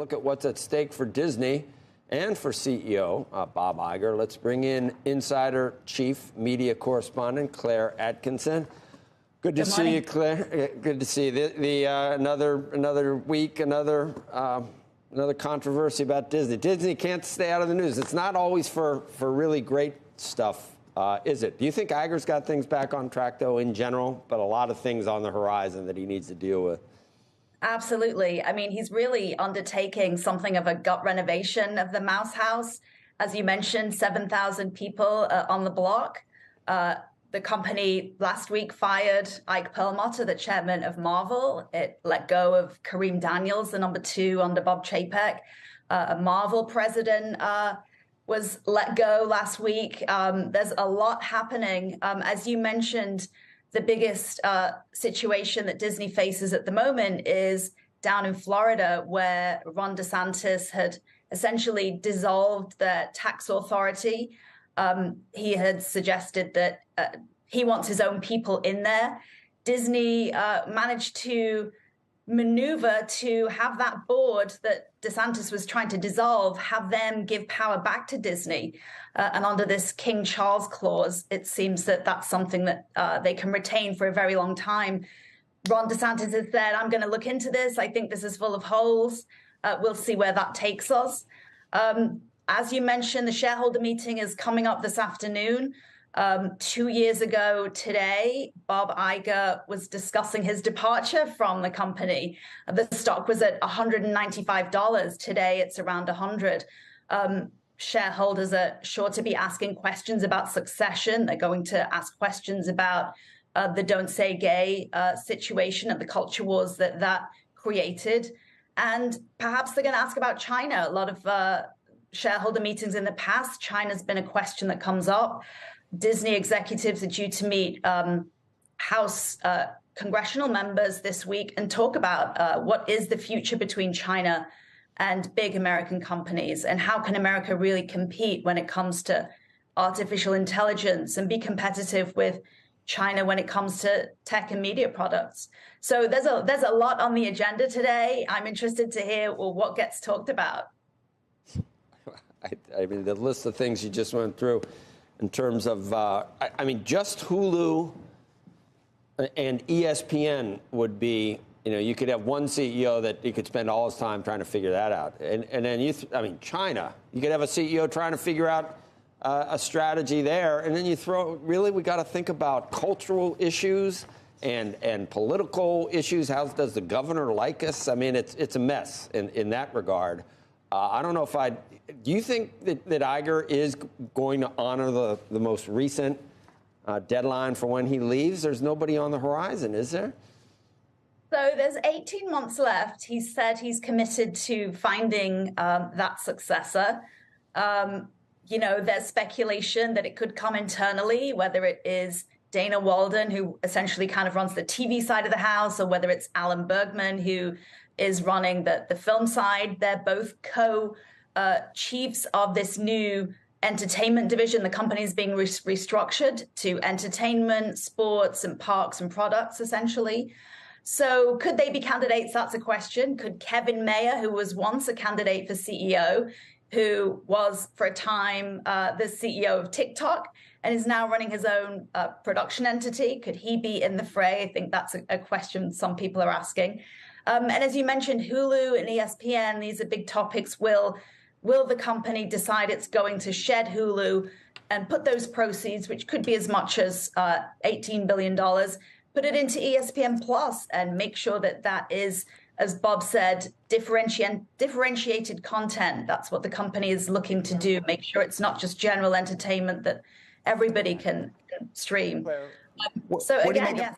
look at what's at stake for Disney and for CEO Bob Iger. Let's bring in Insider Chief Media Correspondent Claire Atkinson. Good to see you, Claire. Good to see you. Another week, another controversy about Disney. Disney can't stay out of the news. It's not always for really great stuff, is it? Do you think Iger's got things back on track, though, in general, but a lot of things on the horizon that he needs to deal with? Absolutely. I mean, he's really undertaking something of a gut renovation of the Mouse House. As you mentioned, 7,000 people on the block. The company last week fired Ike Perlmutter, the chairman of Marvel. It let go of Kareem Daniels, the number 2 under Bob Chapek. A Marvel president was let go last week. There's a lot happening. As you mentioned, the biggest situation that Disney faces at the moment is down in Florida, where Ron DeSantis had essentially dissolved their tax authority. He had suggested that he wants his own people in there. Disney managed to maneuver to have that board that DeSantis was trying to dissolve, have them give power back to Disney. And under this King Charles clause, it seems that that's something that they can retain for a very long time. Ron DeSantis has said, I'm going to look into this. I think this is full of holes. We'll see where that takes us. As you mentioned, the shareholder meeting is coming up this afternoon. 2 years ago today, Bob Iger was discussing his departure from the company. The stock was at $195. Today, it's around $100. Shareholders are sure to be asking questions about succession. They're going to ask questions about the Don't Say Gay situation and the culture wars that created. And perhaps they're going to ask about China. A lot of shareholder meetings in the past, China's been a question that comes up. Disney executives are due to meet House congressional members this week and talk about what is the future between China and big American companies, and how can America really compete when it comes to artificial intelligence and be competitive with China when it comes to tech and media products. So there's a lot on the agenda today. I'm interested to hear what gets talked about. I mean, the list of things you just went through in terms of, I mean, just Hulu and ESPN would be, you could have one CEO that you could spend all his time trying to figure that out. And then I mean, China, you could have a CEO trying to figure out a strategy there. And then we got to think about cultural issues and political issues. How does the governor like us? I mean, it's a mess in that regard. I don't know do you think that Iger is going to honor the most recent deadline for when he leaves? There's nobody on the horizon, is there? So there's 18 months left. He said he's committed to finding that successor. There's speculation that it could come internally, whether it is Dana Walden, who essentially kind of runs the TV side of the house, or whether it's Alan Bergman, who is running the film side. They're both co-chiefs of this new entertainment division. The company is being restructured to entertainment, sports, and parks and products, essentially. So could they be candidates? That's a question. Could Kevin Mayer, who was once a candidate for CEO, who was for a time the CEO of TikTok and is now running his own production entity, could he be in the fray? I think that's a question some people are asking. And as you mentioned, Hulu and ESPN, these are big topics. Will the company decide it's going to shed Hulu and put those proceeds, which could be as much as $18 billion, put it into ESPN Plus and make sure that is, as Bob said, differentiated content? That's what the company is looking to do. Make sure it's not just general entertainment that everybody can stream. So again, yes.